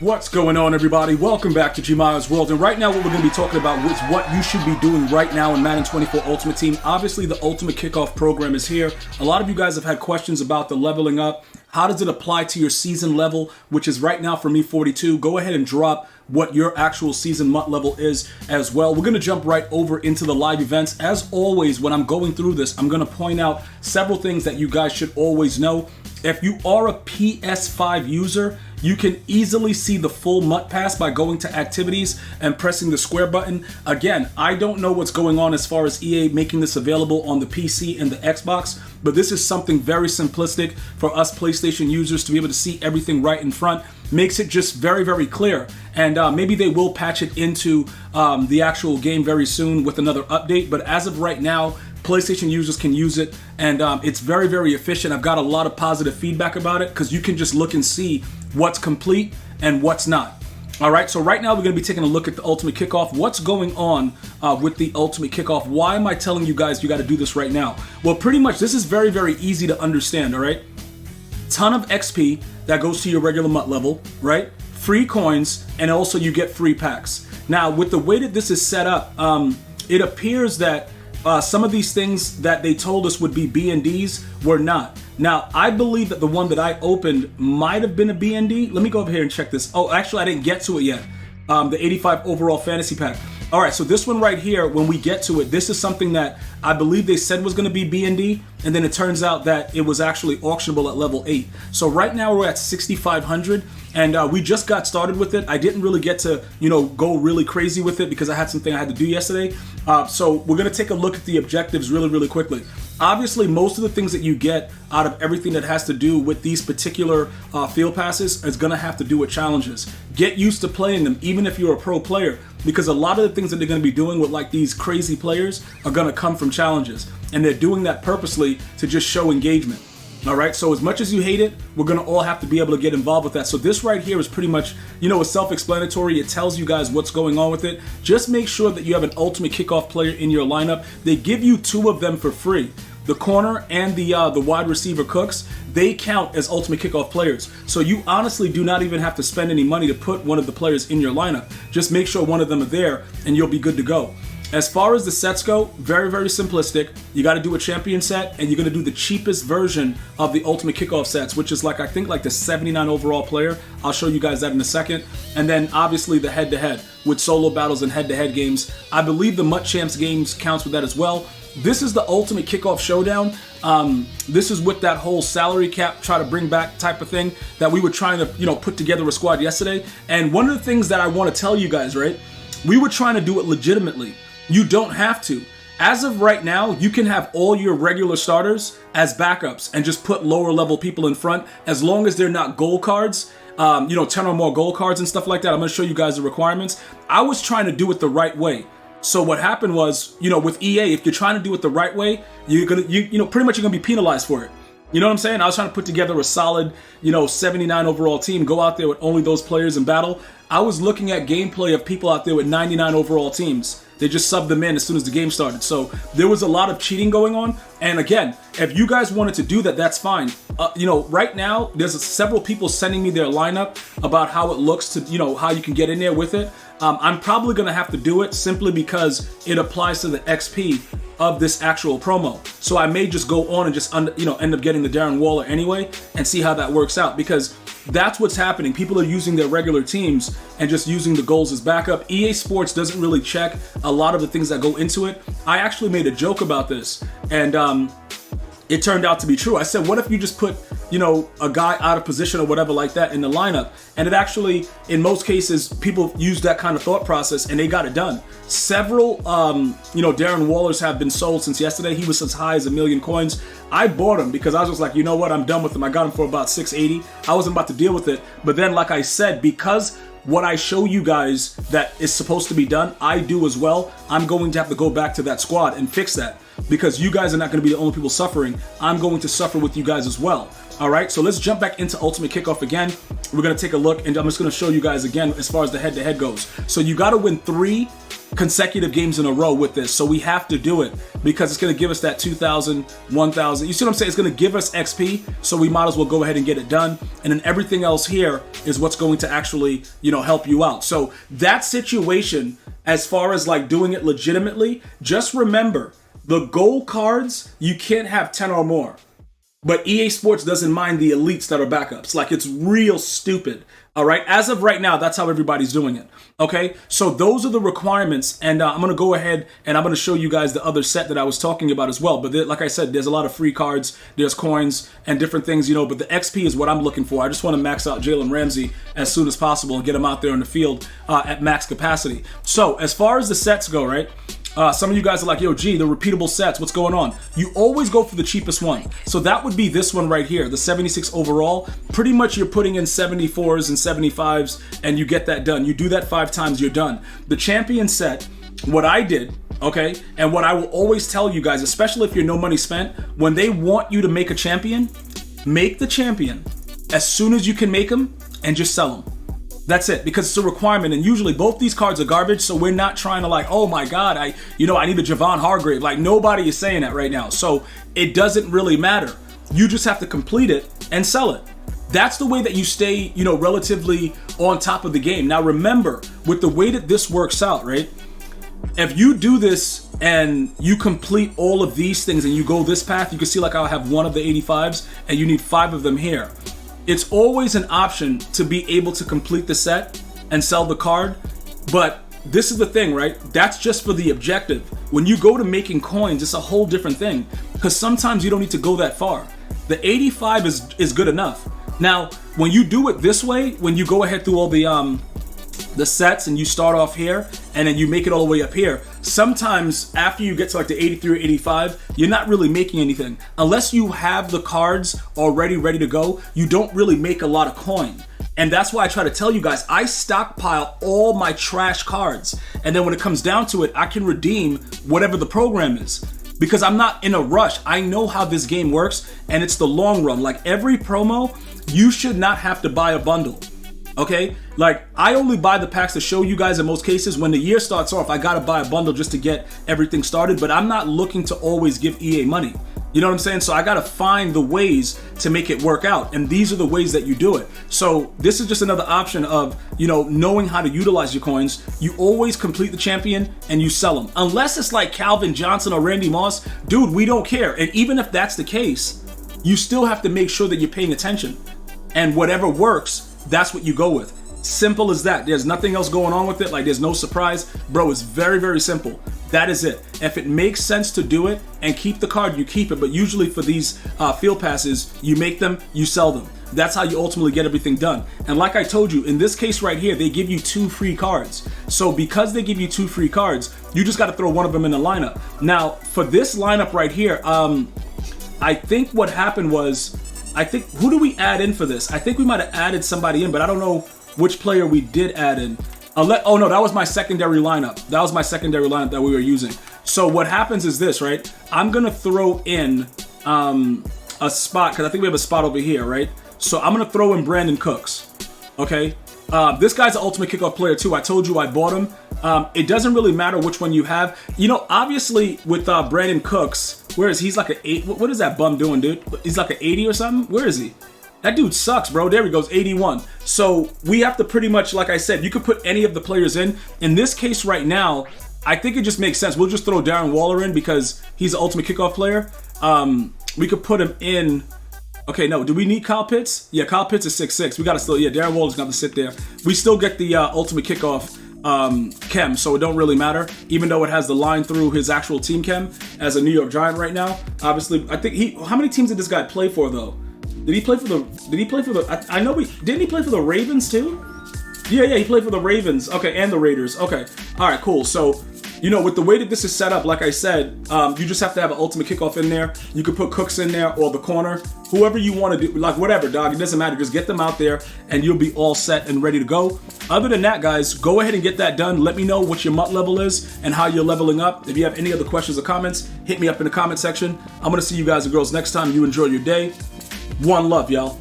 What's going on, everybody? Welcome back to GmiasWorld, and right now what we're going to be talking about is what you should be doing right now in Madden 24 Ultimate Team. Obviously, the Ultimate Kickoff program is here. A lot of you guys have had questions about the leveling up. How does it apply to your season level, which is right now for me 42. Go ahead and drop what your actual season MUT level is as well. We're going to jump right over into the live events. As always, when I'm going through this, I'm going to point out several things that you guys should always know. If you are a PS5 user, you can easily see the full MUT pass by going to activities and pressing the square button. Again, I don't know what's going on as far as EA making this available on the PC and the Xbox, but this is something very simplistic for us PlayStation users to be able to see everything right in front. Makes it just very, very clear. And maybe they will patch it into the actual game very soon with another update. But as of right now, PlayStation users can use it, and it's very, very efficient. I've got a lot of positive feedback about it because you can just look and see what's complete and what's not. All right, so right now we're going to be taking a look at the Ultimate Kickoff. What's going on with the Ultimate Kickoff? Why am I telling you guys you got to do this right now? Well, pretty much this is very, very easy to understand, all right? Ton of XP that goes to your regular MUT level, right? Free coins, and also you get free packs. Now, with the way that this is set up, it appears that some of these things that they told us would be BNDs were not. Now, I believe that the one that I opened might have been a BND. Let me go over here and check this. Oh, actually, I didn't get to it yet. The 85 overall fantasy pack. All right, so this one right here, when we get to it, this is something that I believe they said was going to be BND, and then it turns out that it was actually auctionable at level 8. So right now we're at 6,500, and we just got started with it. I didn't really get to, go really crazy with it because I had something I had to do yesterday. So we're going to take a look at the objectives really, really quickly. Obviously, most of the things that you get out of everything that has to do with these particular field passes is going to have to do with challenges. Get used to playing them, even if you're a pro player, because a lot of the things that they're going to be doing with like these crazy players are going to come from challenges, and they're doing that purposely to just show engagement. All right, so as much as you hate it, we're going to all have to be able to get involved with that. So this right here is pretty much, it's self-explanatory. It tells you guys what's going on with it. Just make sure that you have an Ultimate Kickoff player in your lineup. They give you 2 of them for free. The corner and the wide receiver cooks, they count as Ultimate Kickoff players. So you honestly do not even have to spend any money to put one of the players in your lineup. Just make sure one of them are there and you'll be good to go. As far as the sets go, very, very simplistic. You got to do a champion set, and you're going to do the cheapest version of the Ultimate Kickoff sets, which is I think the 79 overall player. I'll show you guys that in a second. And then obviously the head-to-head with solo battles and head-to-head games. I believe the MUT Champs games counts with that as well. This is the Ultimate Kickoff Showdown. This is with that whole salary cap try to bring back type of thing that we were trying to, put together a squad yesterday. And one of the things that I want to tell you guys, right? We were trying to do it legitimately. You don't have to. As of right now, you can have all your regular starters as backups and just put lower level people in front as long as they're not gold cards, 10 or more gold cards and stuff like that. I'm going to show you guys the requirements. I was trying to do it the right way. So what happened was, with EA, if you're trying to do it the right way, you're going to, pretty much you're going to be penalized for it. You know what I'm saying? I was trying to put together a solid, 79 overall team, go out there with only those players in battle. I was looking at gameplay of people out there with 99 overall teams. They just subbed them in as soon as the game started. So there was a lot of cheating going on. And again, if you guys wanted to do that, that's fine. Right now, there's several people sending me their lineup about how it looks to, how you can get in there with it. I'm probably going to have to do it simply because it applies to the XP of this actual promo. So I may just go on and just, end up getting the Darren Waller anyway and see how that works out, because that's what's happening. People are using their regular teams and just using the goals as backup. EA Sports doesn't really check a lot of the things that go into it. I actually made a joke about this, and it turned out to be true. I said, what if you just put, a guy out of position or whatever like that in the lineup? And it actually, in most cases, people use that kind of thought process and they got it done. Several, Darren Wallers have been sold since yesterday. He was as high as 1 million coins. I bought him because I was just like, you know what? I'm done with him. I got him for about 680. I wasn't about to deal with it. But then, like I said, because what I show you guys that is supposed to be done, I do as well. I'm going to have to go back to that squad and fix that, because you guys are not going to be the only people suffering. I'm going to suffer with you guys as well. All right, so let's jump back into Ultimate Kickoff again. We're going to take a look, and I'm just going to show you guys again as far as the head-to-head goes. So you got to win 3 consecutive games in a row with this. So we have to do it because it's going to give us that 2,000, 1,000. You see what I'm saying? It's going to give us XP. So we might as well go ahead and get it done. And then everything else here is what's going to actually, help you out. So that situation, as far as like doing it legitimately, just remember the gold cards, you can't have 10 or more. But EA Sports doesn't mind the elites that are backups. Like, it's real stupid. All right. As of right now, that's how everybody's doing it. Okay. So those are the requirements. And I'm going to go ahead and I'm going to show you guys the other set that I was talking about as well. But like I said, there's a lot of free cards, there's coins and different things, but the XP is what I'm looking for. I just want to max out Jalen Ramsey as soon as possible and get him out there in the field at max capacity. So as far as the sets go, right? Some of you guys are like, yo, G, the repeatable sets, what's going on? You always go for the cheapest one. So that would be this one right here, the 76 overall. Pretty much you're putting in 74s and 75s and you get that done. You do that 5 times, you're done. The champion set, what I did, okay, and what I will always tell you guys, especially if you're no money spent, when they want you to make a champion, make the champion as soon as you can make them and just sell them. That's it, because it's a requirement, and usually both these cards are garbage, so we're not trying to like, oh my God, I need a Javon Hargrave. Like, nobody is saying that right now, so it doesn't really matter. You just have to complete it and sell it. That's the way that you stay, relatively on top of the game. Now remember, with the way that this works out, right? If you do this and you complete all of these things and you go this path, you can see like I'll have one of the 85s and you need 5 of them here. It's always an option to be able to complete the set and sell the card, but this is the thing, right? That's just for the objective. When you go to making coins, it's a whole different thing, because sometimes you don't need to go that far. The 85 is good enough. Now, when you do it this way, when you go ahead through all the sets and you start off here and then you make it all the way up here, sometimes after you get to like the 83 or 85, you're not really making anything. Unless you have the cards already ready to go, you don't really make a lot of coin. And that's why I try to tell you guys, I stockpile all my trash cards. And then when it comes down to it, I can redeem whatever the program is. Because I'm not in a rush. I know how this game works and it's the long run. Like every promo, you should not have to buy a bundle. Okay, like I only buy the packs to show you guys in most cases. When the year starts off, I gotta buy a bundle just to get everything started, but I'm not looking to always give EA money. You know what I'm saying? So I gotta find the ways to make it work out, and these are the ways that you do it. So this is just another option of, knowing how to utilize your coins. You always complete the champion and you sell them. Unless it's like Calvin Johnson or Randy Moss, dude, we don't care. And even if that's the case, you still have to make sure that you're paying attention. And whatever works, that's what you go with. Simple as that. There's nothing else going on with it. Like, there's no surprise. Bro, it's very, very simple. That is it. If it makes sense to do it and keep the card, you keep it. But usually for these field passes, you make them, you sell them. That's how you ultimately get everything done. And like I told you, in this case right here, they give you 2 free cards. So because they give you 2 free cards, you just got to throw one of them in the lineup. Now, for this lineup right here, I think what happened was, who do we add in for this? I think we might have added somebody in, but I don't know which player we did add in. Oh no, that was my secondary lineup. That was my secondary lineup that we were using. So what happens is this, right? I'm gonna throw in a spot, because I think we have a spot over here, right? So I'm gonna throw in Brandon Cooks, okay? This guy's an ultimate kickoff player too. I told you I bought him. It doesn't really matter which one you have. Obviously with Brandon Cooks, where is he? He's like an 8. What is that bum doing, dude? He's like an 80 or something? Where is he? That dude sucks, bro. There he goes, 81. So we have to pretty much, like I said, you could put any of the players in. In this case right now, I think it just makes sense. We'll just throw Darren Waller in because he's an ultimate kickoff player. We could put him in. Okay, no, do we need Kyle Pitts? Yeah, Kyle Pitts is 6'6". We gotta still, Darren Waller's gonna have to sit there. We still get the ultimate kickoff chem, so it don't really matter, even though it has the line through his actual team chem as a New York Giant right now. Obviously, I think how many teams did this guy play for though? Did he play for the, I know didn't he play for the Ravens too? Yeah, he played for the Ravens. Okay, and the Raiders. Okay, all right, cool. So, with the way that this is set up, like I said, you just have to have an ultimate kickoff in there. You could put Cooks in there or the corner, whoever you want to do, like whatever, dog. It doesn't matter. Just get them out there and you'll be all set and ready to go. Other than that, guys, go ahead and get that done. Let me know what your MUT level is and how you're leveling up. If you have any other questions or comments, hit me up in the comment section. I'm going to see you guys and girls next time. You enjoy your day. One love, y'all.